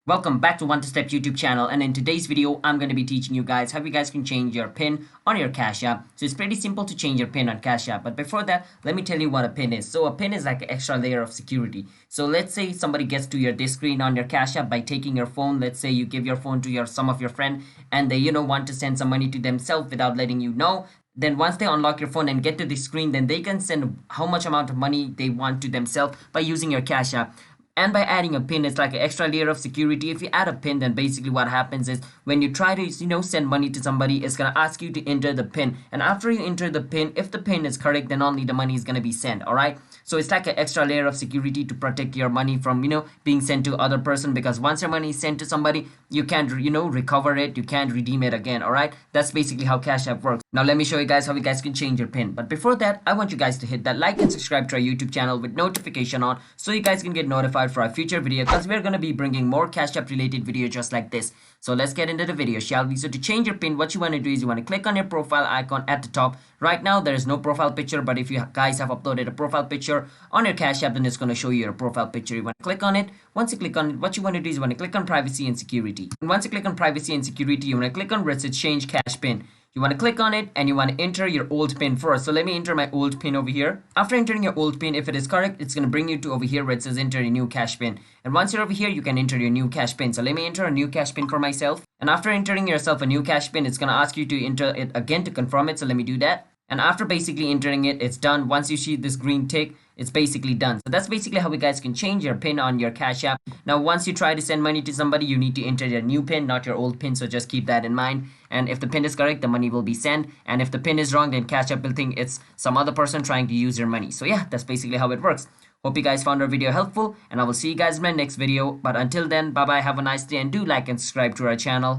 Welcome back to One to Step YouTube channel, and in today's video I'm going to be teaching you guys how you guys can change your pin on your Cash App. So it's pretty simple to change your pin on Cash App, but before that let me tell you what a pin is. So a pin is like an extra layer of security. So let's say somebody gets to your disk screen on your Cash App by taking your phone. Let's say you give your phone to some of your friend and they want to send some money to themselves without letting you know. Then once they unlock your phone and get to the screen, then they can send how much amount of money they want to themselves by using your Cash App. And by adding a pin, it's like an extra layer of security. If you add a pin, then basically what happens is when you try to send money to somebody, it's gonna ask you to enter the pin. And after you enter the pin, if the pin is correct, then only the money is gonna be sent. All right. So it's like an extra layer of security to protect your money from being sent to other person, because once your money is sent to somebody, you can't recover it, you can't redeem it again. All right. That's basically how Cash App works. Now let me show you guys how you guys can change your pin. But before that, I want you guys to hit that like and subscribe to our YouTube channel with notification on, so you guys can get notified for our future video, because we're going to be bringing more Cash App related videos just like this. So let's get into the video, shall we? So to change your pin, what you want to do is you want to click on your profile icon at the top. Right now there is no profile picture, but if you guys have uploaded a profile picture on your Cash App, then it's going to show you your profile picture. You want to click on it. Once you click on it, what you want to do is you want to click on privacy and security. And once you click on privacy and security, you want to click on where it says change cash pin. You want to click on it and you want to enter your old pin first. So let me enter my old pin over here. After entering your old pin, if it is correct, it's going to bring you to over here where it says enter a new cash pin. And once you're over here, you can enter your new cash pin. So let me enter a new cash pin for myself. And after entering yourself a new cash pin, it's going to ask you to enter it again to confirm it. So let me do that. And after basically entering it, it's done. Once you see this green tick, it's basically done. So that's basically how you guys can change your pin on your Cash App. Now, once you try to send money to somebody, you need to enter your new pin, not your old pin. So just keep that in mind. And if the pin is correct, the money will be sent. And if the pin is wrong, then Cash App will think it's some other person trying to use your money. So yeah, that's basically how it works. Hope you guys found our video helpful, and I will see you guys in my next video. But until then, bye bye, have a nice day, and do like and subscribe to our channel.